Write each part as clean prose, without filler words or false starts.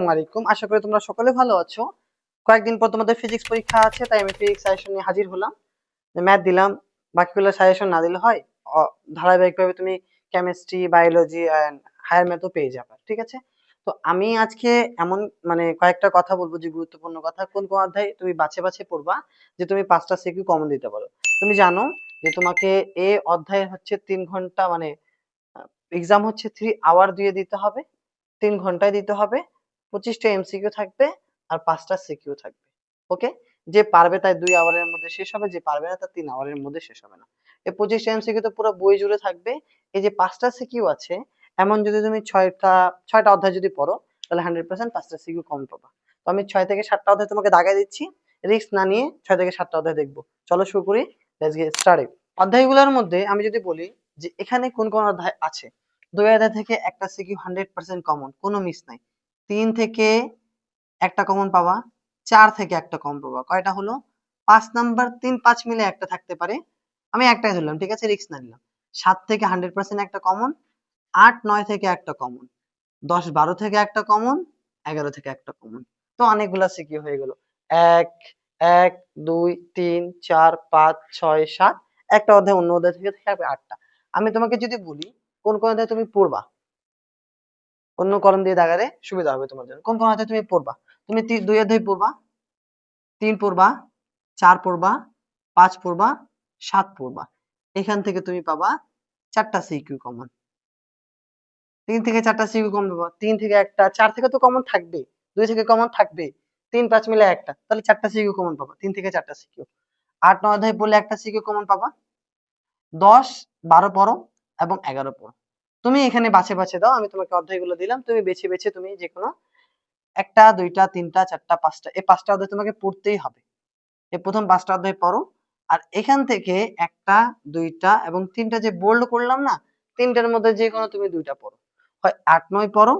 আসসালামাইকুম, আশা করি তোমরা সকলে ভালো আছো। কয়েকদিন পর তোমাদের ফিজিক্স পরীক্ষা আছে, তাই আমি ফিজিক্স সাজেশন নিয়ে হাজির হলাম। ম্যাথ দিলাম, বাকিগুলো সাজেশন না দিলে হয়। ধারাবাহিকভাবে তুমি কেমিস্ট্রি, বায়োলজি এন্ড হায়ার ম্যাথও পেয়ে যাবে, ঠিক আছে? তো আমি আজকে এমন কয়েকটা কথা বলবো, যে গুরুত্বপূর্ণ কথা। কোন কোন অধ্যায় তুমি বাছে বাছে পড়বা, যে তুমি 5টা সিকিউ কমন দিতে পারো। তুমি জানো যে তোমাকে এই অধ্যায়ে হচ্ছে 3 ঘন্টা, এক্সাম হচ্ছে 3 আওয়ার দিয়ে দিতে হবে, 3 ঘন্টায় দিতে হবে। 25টা এমসিকিউ থাকবে আর 5টা সিকিউ থাকবে। ওকে? যে পারবে তার 2 আওয়ারের মধ্যে শেষ হবে, যে পারবে না তার 3 আওয়ারের মধ্যে শেষ হবে না। এই 25টা এমসিকিউ তো পুরো বই জুড়ে থাকবে। এই যে 5টা সিকিউ আছে, এমন যদি তুমি ছয়টা অধ্যায় যদি পড়ো, তাহলে 100% 5টা সিকিউ কম পাবা। তো আমি 6 থেকে 7টা অধ্যায় তোমাকে দাগাই দিচ্ছি, রিস্ক না নিয়ে 6 থেকে 7টা অধ্যায় দেখবো। চলো শুরু করি। Let's get started. অধ্যায়গুলোর মধ্যে আমি যদি বলি যে এখানে কোন কোন অধ্যায় আছে, 2 অধ্যায় থেকে একটা সিকিউ 100% কমন, কোনো মিস নাই। 3 থেকে একটা কমন পাবা, 4 থেকে একটা কমন পাবা। কয়টা হলো? 5 নাম্বার, 3 5 মিলে একটা থাকতে পারে, আমি একটাই ধরলাম, ঠিক আছে, রিস্ক না নিলাম। 7 থেকে 100% একটা কমন, 8 9 থেকে একটা কমন, 10 12 থেকে একটা কমন, 11 থেকে একটা কমন। তো অনেকগুলা সিকিউ হয়ে গেল। 1 1 2 3 4 5 6 7, একটা অধ্যায় অন্য অধ্যায় থেকে থাকবে 8টা। আমি তোমাকে যদি বলি কোন কোন অধ্যায় তুমি পড়বা, অন্য কলম দিয়ে দাগালে সুবিধা হবে তোমার জন্য। কোন কোন অধ্যায় তুমি পড়বা? তুমি 2 অধ্যায় পড়বা, 3 পড়বা, 4 পড়বা, 5 পড়বা, 7 পড়বা। এখান থেকে তুমি পাবা 4টা সিকিউ কমন। 3 থেকে 4টা সিকিউ কমন পাবা, 3 থেকে একটা, 4 থেকে তো কমন থাকবে, 2 থেকে কমন থাকবে, 3 5 মিলে একটা, তাহলে 4টা সিকিউ কমন পাবা। 3 থেকে 4টা সিকিউ। 8 9 অধ্যায় পড়লে একটা সিকিউ কমন পাবা। 10 12 পড়ো এবং 11 পড়ো। তুমি এখানে বাছে বাছে দাও, আমি তোমাকে অধ্যায়গুলো দিলাম, তুমি বেছে বেছে তুমি যেকোনো একটা, দুইটা, তিনটা, চারটা, 5টা, এই 5টা অধ্যায় তোমাকে পড়তেই হবে। এই প্রথম 5টা অধ্যায় পড়ো। আর এখান থেকে একটা, দুইটা এবং তিনটা যে বোল্ড করলাম না, তিনটার মধ্যে যে কোনো তুমি দুইটা পড়ো। হয় 8 9 পড়ো,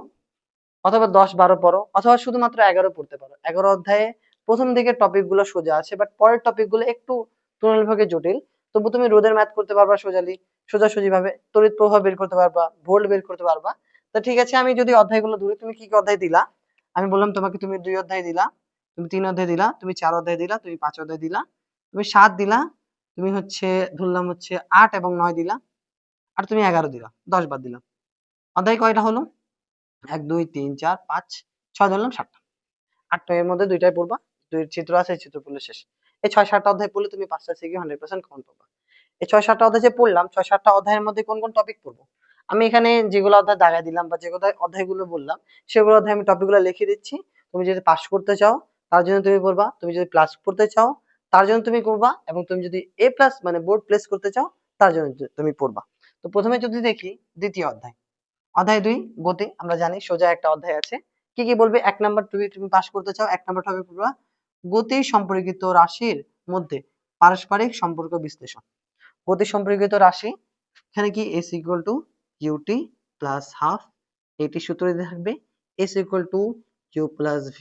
অথবা 10 12 পড়ো, অথবা শুধুমাত্র 11 পড়তে পারো। 11 অধ্যায়ে প্রথম দিকের টপিক গুলো সোজা আছে, বাট পরের টপিক গুলো একটু তুলনামূলকভাবে জটিল। তবু তুমি রোধের ম্যাথ করতে পারবা সোজাসুজি ভাবে, তড়িৎ প্রবাহ বের করতে পারবা, ভোল্ট বের করতে পারবা। তো ঠিক আছে, আমি যদি অধ্যায়গুলো ধরি, তুমি কি কি অধ্যায় দিলা? আমি বললাম তোমাকে, তুমি 2 অধ্যায় দিলা, তুমি 3 অধ্যায় দিলা, তুমি 4 অধ্যায় দিলা, তুমি 5 অধ্যায় দিলা, তুমি 7 দিলা, তুমি হচ্ছে ধরলাম হচ্ছে 8 এবং 9 দিলা, আর তুমি 11 দিলা, 10 বাদ দিলাম। অধ্যায় কয়টা হলো? 1 2 3 4 5 6 ধরলাম, 7টা। 8টা এর মধ্যে 2টাই পড়বা, 2 চিত্র আছে, এই চিত্র পড়লে শেষ। এই 6 7টা অধ্যায় পড়লে তুমি 5টা থেকে 100% কমন পাবা। এই 6 7টা অধ্যায় যে পড়লাম, 6 7টা অধ্যায়ের মধ্যে কোন কোন টপিক পড়বো, আমি এখানে যেগুলো অধ্যায় দাগায় দিলাম বা যেগুলো অধ্যায়গুলো বললাম, সেগুলো অধ্যায় আমি টপিকগুলো লিখে দিচ্ছি। তুমি যদি পাস করতে চাও, তার জন্য তুমি পড়বা। তুমি যদি প্লাস করতে চাও, তার জন্য তুমি করবা। এবং তুমি যদি এ প্লাস বোর্ড প্লেস করতে চাও, তার জন্য তুমি পড়বা। তো প্রথমে যদি দেখি দ্বিতীয় অধ্যায়, অধ্যায় 2 গতি। আমরা জানি সোজা একটা অধ্যায় আছে। কি কি বলবে? 1 নাম্বার, তুমি পাস করতে চাও, 1 নাম্বার টপিক পড়বা গতি সম্পর্কিত রাশির মধ্যে পারস্পরিক সম্পর্ক বিশ্লেষণ। গতি সম্পর্কিত রাশি, এখানে কি s equal to qt plus half, এটি সূত্র দিয়ে থাকবে। s equal to q plus v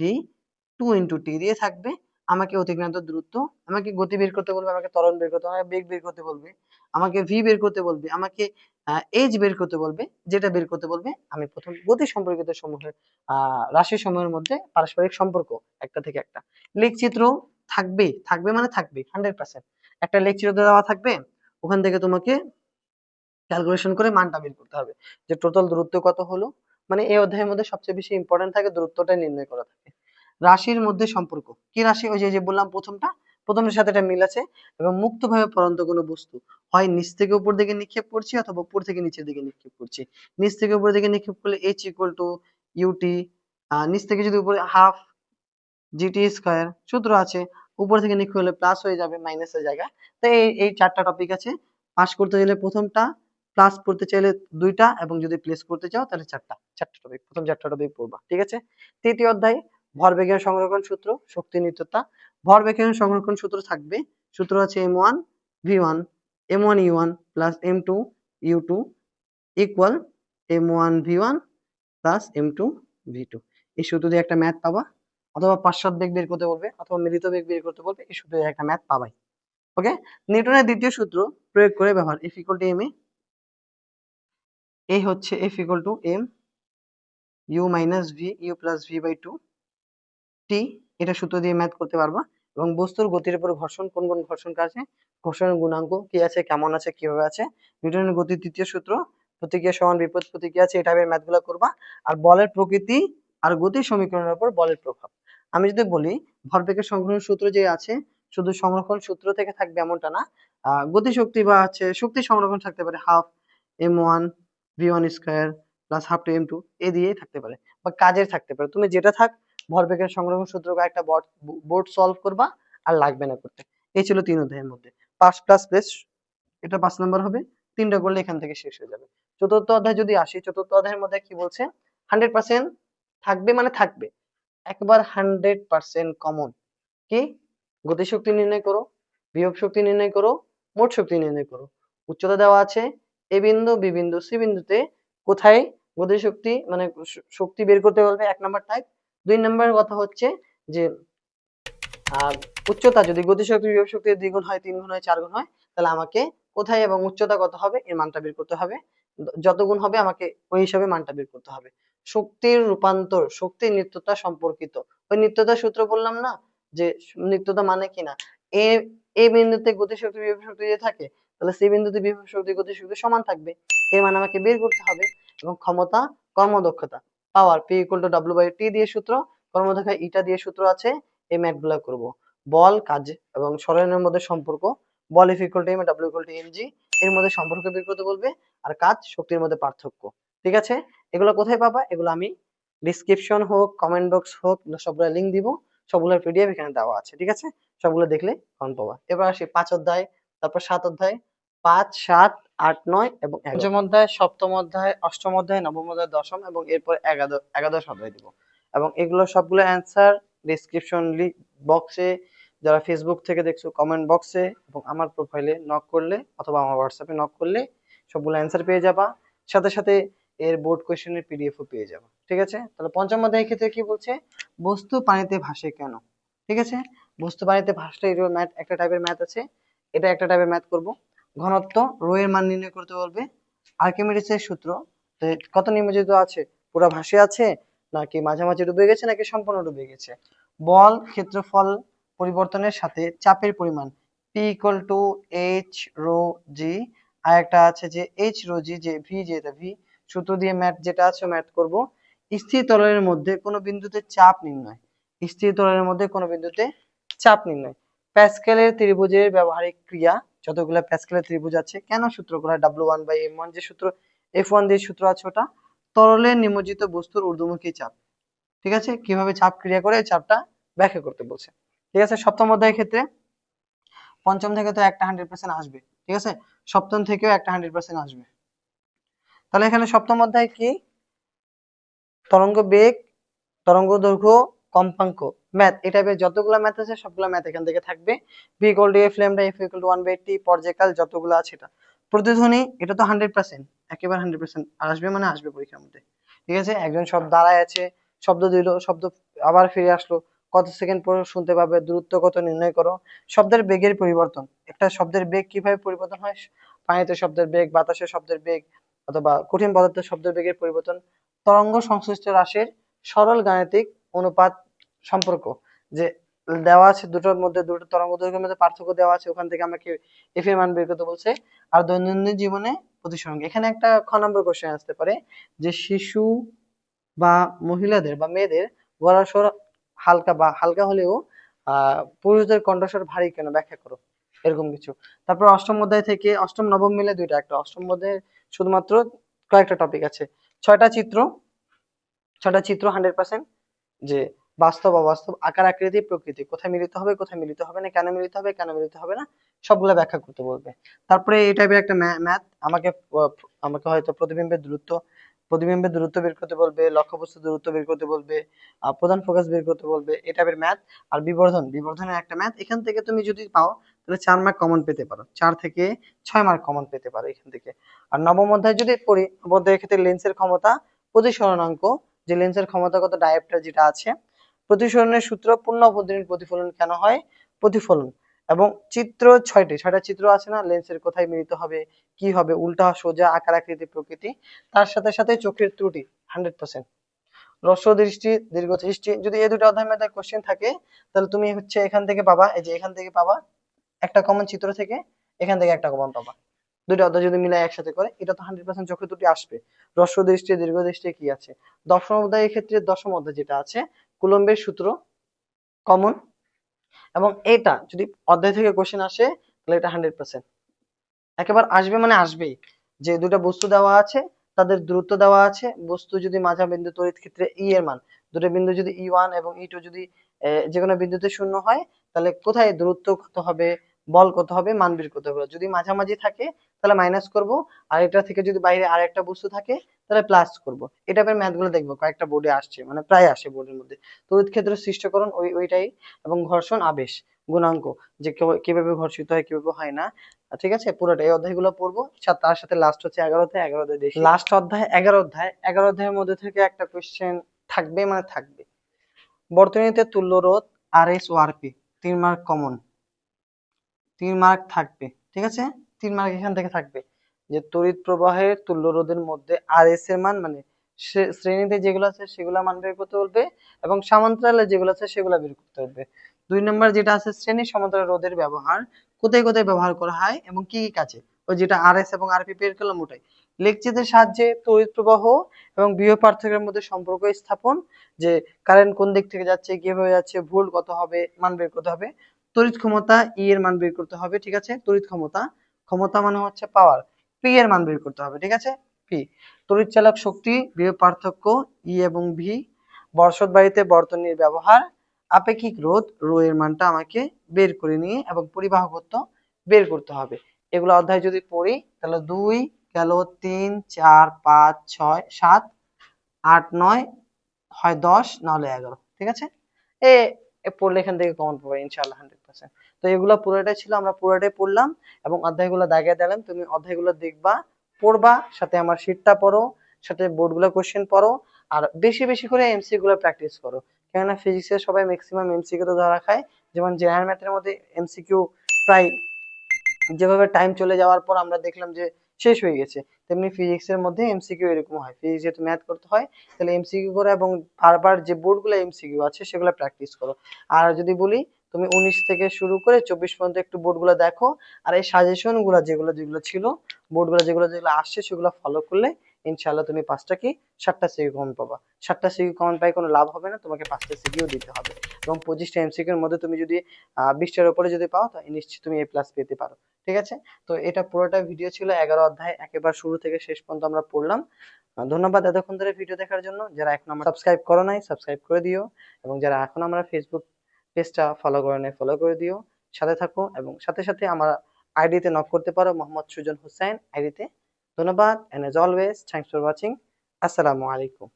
2 into t দিয়ে থাকবে। আমাকে অতিক্রান্ত দূরত্ব, আমাকে গতি বের করতে বলবে, আমাকে ত্বরণ বের করতে, আমাকে বেগ বের করতে বলবে, আমাকে v বের করতে বলবে, আমাকে h বের করতে বলবে। যেটা বের করতে বলবে, আমি প্রথম গতি সম্পর্কিত সমূহের রাশি সমূহের মধ্যে পারস্পরিক সম্পর্ক একটা থেকে একটা। লেখচিত্র থাকবে, থাকবে মানে থাকবে 100%। একটা লেখচিত্র দেওয়া থাকবে, ওখান থেকে তোমাকে ক্যালকুলেশন করে মানটা বের করতে হবে, যে টোটাল দূরত্ব কত হলো। এই অধ্যায়ের মধ্যে সবচেয়ে বেশি ইম্পর্টেন্ট থাকে দূরত্বটা নির্ণয় করা থাকে। রাশির মধ্যে সম্পর্ক, কি রাশি? ওই যে বললাম প্রথমটার সাথে এটা মিল আছে। এবং মুক্তভাবে পড়ন্ত কোনো বস্তু হয় নিচ থেকে উপর দিকে নিক্ষেপ করছি, অথবা উপর থেকে নিচের দিকে নিক্ষেপ করছি। নিচ থেকে উপর দিকে নিক্ষেপ করলে h ইকুয়াল টু ইউটি, নিচ থেকে যদি উপরে হাফ জিটি স্কয়ার সূত্র আছে, উপর থেকে নিক্ষেপ হলে প্লাস হয়ে যাবে মাইনাসের জায়গায়। তো এই 4টা টপিক আছে। পাস করতে গেলে প্রথমটা, প্লাস করতে চাইলে 2টা, এবং যদি প্লেস করতে চাও তাহলে 4টা টপিক, প্রথম 4টা টপিক পড়বা, ঠিক আছে? তৃতীয় অধ্যায় ভরবেগের সংরক্ষণ সূত্র, শক্তি নিত্যতা। ভরবেগের সংরক্ষণ সূত্র থাকবে, সূত্র আছে m1 v1 m1 u1 plus m2 u2 equal m1 v1 plus m2 v2। এই সূত্র দিয়ে একটা ম্যাথ পাবা, অথবা পাশ্চাৎ বেগ বের করতে বলবে, অথবা মিলিত বেগ বের করতে বলবে, এই সূত্রে একটা ম্যাথ পাবাই। ওকে? নিউটনের দ্বিতীয় সূত্র প্রয়োগ করে ব্যবহার, F ইকুয়াল টু ma, এই হচ্ছে F equal to m, u minus v u plus v by two t, এটা সূত্র দিয়ে ম্যাথ করতে পারবা। এবং বস্তুর গতির উপর ঘর্ষণ, কোন কোন ঘর্ষণ আছে, ঘর্ষণের গুণাঙ্ক কি আছে, কেমন আছে, কিভাবে আছে, নিউটনের গতির তৃতীয় সূত্র, প্রতিক্রিয়া সমান বিপরীত প্রতিক্রিয়া আছে, এই টাইপের ম্যাথ গুলো করবা। আর বলের প্রকৃতি আর গতির সমীকরণের উপর বলের প্রভাব। আমি যদি বলি ভরবেগের সংরক্ষণ সূত্র যে আছে, শুধু সংরক্ষণ সূত্র থেকে থাকবে এমনটা না, গতি শক্তি বা আছে শক্তি সংরক্ষণ থাকতে পারে half m1 v1 square plus half two m2 এ দিয়েই থাকতে পারে, বা কাজের থাকতে পারে। তুমি যেটা থাক ভরবেগের সংরক্ষণ সূত্র একটা বোর্ড সলভ করবা, আর লাগবে না করতে। এই ছিল 3 অধ্যায়ের মধ্যে। পাঁচ প্লাস প্লাস, এটা 5 নাম্বার হবে, 3টা করলে এখান থেকে শেষ হয়ে যাবে। চতুর্থ অধ্যায় যদি আসি, চতুর্থ অধ্যায়ের মধ্যে কি বলছে, 100% থাকবে, মানে থাকবে একবার 100% কমন। কি, গতিশক্তি নির্ণয় করো, বিভব শক্তি নির্ণয় করো, মোট শক্তি নির্ণয় করো। উচ্চতা দেওয়া আছে, এ বিন্দু বি বিন্দু সি বিন্দুতে কোথায় গতিশক্তি মানে শক্তি বের করতে বলবে, 1 নাম্বার টাইপ। 2 নাম্বার কথা হচ্ছে যে উচ্চতা যদি গতিশক্তি বিভব শক্তির 2 গুণ হয়, 3 গুণ হয়, 4 গুণ হয়, তাহলে আমাকে কোথায় এবং উচ্চতা কত হবে এর মানটা বের করতে হবে। যত গুণ হবে আমাকে ওই হিসাবে মানটা বের করতে হবে। শক্তির রূপান্তর, শক্তির নিত্যতা সম্পর্কিত, ওই নিত্যতার সূত্র বললাম না, যে নিত্যতা মানে কি না, এ এ বিন্দুতে গতিশক্তি বিভব শক্তি যদি থাকে, তাহলে সি বিন্দুতে বিভব শক্তি গতিশক্তি সমান থাকবে, এর মান আমাকে বের করতে হবে। এবং ক্ষমতা, কর্মদক্ষতা, পাওয়ার P = W/T দিয়ে সূত্র, কর্মদক্ষতা ইটা দিয়ে সূত্র আছে, এই ম্যাথ গুলা করবো। বল, কাজ এবং সরণের মধ্যে সম্পর্ক, বল F = m, W = mg, এর মধ্যে সম্পর্ক বের করতে বলবে। আর কাজ, শক্তির মধ্যে পার্থক্য। ঠিক আছে, এগুলো কোথায় পাবা, এগুলো আমি ডিসক্রিপশন হোক, কমেন্ট বক্স হোক, সবগুলো লিংক দিব, সবগুলোর পিডিএফ এখানে দেওয়া আছে। ঠিক আছে, সবগুলো দেখলে কমন পাবা। এবার আসি 5 অধ্যায়, তারপর 7 অধ্যায়, 5, 7, 8, 9 এবং 11। পঞ্চম অধ্যায়, সপ্তম অধ্যায়, অষ্টম অধ্যায়, নবম অধ্যায়, দশম এবং এরপর একাদশ অধ্যায় দিব। এবং এগুলো সবগুলো অ্যান্সার ডিসক্রিপশন বক্সে, যারা ফেসবুক থেকে দেখছো কমেন্ট বক্সে এবং আমার প্রোফাইলে নক করলে অথবা আমার হোয়াটসঅ্যাপে নক করলে সবগুলো অ্যান্সার পেয়ে যাবা। সাথে সাথে এর বোর্ড কোয়েশ্চেনের পিডিএফও পেয়ে যাবা। ঠিক আছে, তাহলে পঞ্চম অধ্যায়ের ক্ষেত্রে কি বলছে, বস্তু পানিতে ভাসে কেন। ঠিক আছে, বস্তু পানিতে ভাসলে এর ম্যাথ, একটা টাইপের ম্যাথ আছে, এটা একটা টাইপের ম্যাথ করব। ঘনত্ব রো এর মান নির্ণয় করতে বলবে। আর্কিমিডিসের সূত্র, কত নিমজ্জিত আছে, পুরো ভাসে আছে নাকি মাঝামাঝি ডুবে গেছে নাকি সম্পূর্ণ ডুবে গেছে। বল ক্ষেত্রফল পরিবর্তনের সাথে চাপের পরিমাণ P = h রো জি। আর একটা আছে যে h রো জি, যে v, যেটা v সূত্র দিয়ে ম্যাথ যেটা আছে ম্যাথ করব। স্থির তলের মধ্যে কোন বিন্দুতে চাপ নির্ণয়, স্থির তলের মধ্যে কোন বিন্দুতে চাপ নির্ণয়। প্যাসকেলের ত্রিভুজের ব্যবহারিক ক্রিয়া, যতগুলো প্যাসকেলের ত্রিভুজ আছে কেন সূত্র করা, W1/m1 যে সূত্র, F1 দিয়ে সূত্র আছে ওটা। তরলে নিমজ্জিত বস্তুর ঊর্ধ্বমুখী চাপ, ঠিক আছে, কিভাবে চাপ ক্রিয়া করে চাপটা ব্যাখ্যা করতে বলছে। ঠিক আছে, সপ্তম অধ্যায়ের ক্ষেত্রে পঞ্চম থেকে তো একটা 100% আসবে। ঠিক আছে, সপ্তম থেকেও একটা 100% আসবে। তাহলে এখানে সপ্তম অধ্যায় কি, তরঙ্গ বেগ, তরঙ্গ দৈর্ঘ্য, কম্পাঙ্ক, ম্যাথ, এই টাইপের যতগুলো ম্যাথ আছে সবগুলো ম্যাথ এখান থেকে থাকবে। b = f λ, f = 1/t, পর্যায়কাল যতগুলো আছে এটা। প্রতিধ্বনি, এটা তো 100%, একেবারে 100% আসবে, মানে আসবে পরীক্ষার মধ্যে। ঠিক আছে, একজন সব দাঁড়ায় আছে, শব্দ দিল, শব্দ আবার ফিরে আসলো, কত সেকেন্ড পর শুনতে পাবে, দূরত্ব কত নির্ণয় করো। শব্দের বেগের পরিবর্তন, একটা শব্দের বেগ কিভাবে পরিবর্তন হয়, পানিতে শব্দের বেগ, বাতাসে শব্দের বেগ, অথবা কঠিন পদার্থের শব্দের বেগের পরিবর্তন। তরঙ্গ সংশ্লিষ্ট রাশির সরল গাণিতিক অনুপাত সম্পর্ক, যে দেওয়া আছে দুটোর মধ্যে, দুটো তরঙ্গ দৈর্ঘ্যের মধ্যে পার্থক্য দেওয়া আছে, ওখান থেকে আমাকে এফ এর মান বের করতে বলছে। আর দৈনন্দিন জীবনে প্রতিসঙ্গে, এখানে একটা খ নম্বর কোশ্চেন আসতে পারে যে শিশু বা মহিলাদের বা মেয়েদের গলার স্বর হালকা বা হালকা হলেও পুরুষদের কণ্ঠস্বর ভারী কেন, ব্যাখ্যা করো, এরকম কিছু। তারপর অষ্টম অধ্যায় থেকে অষ্টম নবম মিলে দুইটা, একটা অষ্টম অধ্যায়ে শুধুমাত্র কয়েকটা টপিক আছে, 6টা চিত্র, 100%, যে বাস্তব অবাস্তব, আকার আকৃতি প্রকৃতি, কোথায় মিলিত হবে কোথায় মিলিত হবে না, কেন মিলিত হবে কেন মিলিত হবে না, সবগুলা ব্যাখ্যা করতে বলবে। তারপরে এই টাইপের একটা ম্যাথ আমাকে আমাকে হয়তো প্রতিবিম্বের দূরত্ব বের করতে বলবে, লক্ষ্যবস্তুর দূরত্ব বের করতে বলবে, প্রধান ফোকাস বের করতে বলবে, এই টাইপের ম্যাথ। আর বিবর্ধনের একটা ম্যাথ, এখান থেকে তুমি যদি পাও তাহলে 4 মার্ক কমন পেতে পারো, 4 থেকে 6 মার্ক কমন পেতে পারো এখান থেকে। আর নবম অধ্যায় যদি পড়ি, নবম অধ্যায়ের ক্ষেত্রে লেন্সের ক্ষমতা, প্রতিসরণাঙ্ক, যে লেন্সের ক্ষমতাগত ডায়োপ্টার যেটা আছে, প্রতিসরণের সূত্র, পূর্ণ অভ্যন্তরীণ প্রতিফলন কেন হয়, প্রতিফলন, এবং চিত্র 6টা চিত্র আছে না, লেন্সের কোথায় মিলিত হবে, কি হবে, উল্টা সোজা, আকার আকৃতি প্রকৃতি, তার সাথে সাথে চোখের ত্রুটি 100%, হ্রস্ব দৃষ্টি, দীর্ঘ দৃষ্টি, যদি এই দুটো অধ্যায়ের মধ্যে কোশ্চেন থাকে তাহলে তুমি হচ্ছে এখান থেকে পাবা, এই যে এখান থেকে পাবা একটা কমন, চিত্র থেকে এখান থেকে একটা কমন পাবা। দুটো অধ্যায় যদি মিলাই একসাথে করে, এটা তো 100% চোখে দুটি আসবে। হ্রস্ব দৃষ্টি, দীর্ঘ দৃষ্টি কি আছে, দশম অধ্যায়ের ক্ষেত্রে দশম অধ্যায় যেটা আছে কুলম্বের সূত্র কমন, এবং এটা যদি অধ্যায় থেকে কোশ্চেন আসে তাহলে এটা 100% একেবারে আসবে, মানে আসবেই। যে দুটো বস্তু দেওয়া আছে, তাদের দূরত্ব দেওয়া আছে, বস্তু যদি মাঝাবিন্দু তড়িৎ ক্ষেত্রে ই এর মান, দুটো বিন্দু যদি E1 এবং E2 যদি যে কোনো বিন্দুতে শূন্য হয়, তাহলে কোথায় দূরত্ব কত হবে, বল কত হবে, মান বের করতে হবে। যদি মাঝামাঝি থাকে তাহলে মাইনাস করব, আর এটা থেকে যদি বাইরে আর একটা বস্তু থাকে তাহলে প্লাস করব। এই টাইপের ম্যাথ গুলো দেখবো কয়েকটা বোর্ডে আসছে, মানে প্রায় আসে বোর্ডের মধ্যে। তড়িৎ ক্ষেত্র সৃষ্টিকরণ ওইটাই, এবং ঘর্ষণ আবেশ গুণাঙ্ক, যে কিভাবে ঘর্ষিত হয় কিভাবে হয় না, ঠিক আছে, পুরোটা এই অধ্যায়গুলো পড়বো। তার সাথে লাস্ট হচ্ছে 11 অধ্যায়, 11 অধ্যায় দেখি, লাস্ট অধ্যায় 11 অধ্যায়, 11 অধ্যায়ের মধ্যে থেকে একটা কোশ্চেন থাকবে, মানে থাকবে। বর্তনীতে তুল্য রোধ RS ও RP 3 মার্ক কমন, 3 মার্ক থাকবে, ঠিক আছে, 3 মার্ক এখান থেকে থাকবে। যে তড়িৎ প্রবাহের তুল্য রোধের মধ্যে RS এর মান, মানে শ্রেণীতে যেগুলো আছে সেগুলো মান বের করতে বলবে, এবং সমান্তরালে যেগুলো আছে সেগুলো বের করতে হবে। 2 নম্বর যেটা আছে শ্রেণী সমান্তরাল রোধের ব্যবহার কোথায় কোথায় ব্যবহার করা হয় এবং কি কি কাজে, ওই যেটা RS এবং RP বের করলাম ওটাই। লেকচিত্রের সাহায্যে তড়িৎ প্রবাহ এবং বিভব পার্থক্যের মধ্যে সম্পর্ক স্থাপন, যে কারেন্ট কোন দিক থেকে যাচ্ছে, কিভাবে যাচ্ছে, ভোল্ট কত হবে, মান বের করতে হবে। তড়িৎ ক্ষমতা ই এর মান বের করতে হবে, ঠিক আছে, তড়িৎ ক্ষমতা, ক্ষমতা মানে হচ্ছে পাওয়ার, পি এর মান বের করতে হবে, ঠিক আছে, পি। তড়িৎ চালক শক্তি, বিভব পার্থক্য ই এবং ভি, বর্ষদ বাড়িতে বর্তনীর ব্যবহার, আপেক্ষিক রোধ রো এর মানটা আমাকে বের করে নিয়ে এবং পরিবাহকত্ব বের করতে হবে। এগুলো অধ্যায় যদি পড়ি তাহলে 2 গেল, 3 4 5 6 7 8 9 হয় 10, না হলে 11, ঠিক আছে। এ পড়লে এখান থেকে কমন পাবে ইনশাআল্লাহ 100%। তো এগুলো পুরোটাই ছিল, আমরা পুরোটাই পড়লাম এবং অধ্যায়গুলো দাগিয়ে দিলাম। তুমি অধ্যায়গুলো দেখবা, পড়বা, সাথে আমার শীটটা পড়ো, সাথে বোর্ডগুলো কোশ্চেন পড়ো, আর বেশি বেশি করে এমসিকিউ গুলো প্র্যাকটিস করো। কেননা ফিজিক্সের সবাই ম্যাক্সিমাম এমসিকিউ তো ধরা খায়, যেমন জেনারেল ম্যাথের মধ্যে এমসিকিউ প্রায় যেভাবে টাইম চলে যাওয়ার পর আমরা দেখলাম যে শেষ হয়ে গেছে, তেমনি ফিজিক্সের মধ্যে এমসিকিউ এরকম হয়। ফিজিক্স যেহেতু ম্যাথ করতে হয়, তাহলে এমসিকিউ করো এবং বারবার যে বোর্ডগুলো এমসিকিউ আছে সেগুলো প্র্যাকটিস করো। আর যদি বলি তুমি 19 থেকে শুরু করে 24 পর্যন্ত একটু বোর্ডগুলো দেখো, আর এই সাজেশন গুলো যেগুলো যেগুলো ছিল, বোর্ডগুলো যেগুলো যেগুলো আসছে সেগুলো ফলো করলে ইনশাআল্লাহ তুমি 5টা কি 7টা সিকিউ কমন পাবা। 7টা সিকিউ কমন পাই কোনো লাভ হবে না, তোমাকে 5টা সিকিউ দিতে হবে, এবং 25টা এমসিকিউ এর মধ্যে তুমি যদি 20টার উপরে যদি পাও তাহলে নিশ্চয়ই তুমি A+ পেতে পারো, ঠিক আছে। তো এটা পুরোটা ভিডিও ছিল 11 অধ্যায়, একেবারে শুরু থেকে শেষ পর্যন্ত আমরা পড়লাম। ধন্যবাদ এতক্ষণ ধরে ভিডিও দেখার জন্য। যারা এখন আমরা সাবস্ক্রাইব করো নাই সাবস্ক্রাইব করে দিও, এবং যারা এখন আমরা ফেসবুক পেজটা ফলো করে নাই ফলো করে দিও, সাথে থাকো, এবং সাথে সাথে আমার আইডিতে নক করতে পারো, মোহাম্মদ সুজন হুসাইন আইডিতে। ধন্যবাদ, and as always thanks for watching. আসসালামু আলাইকুম।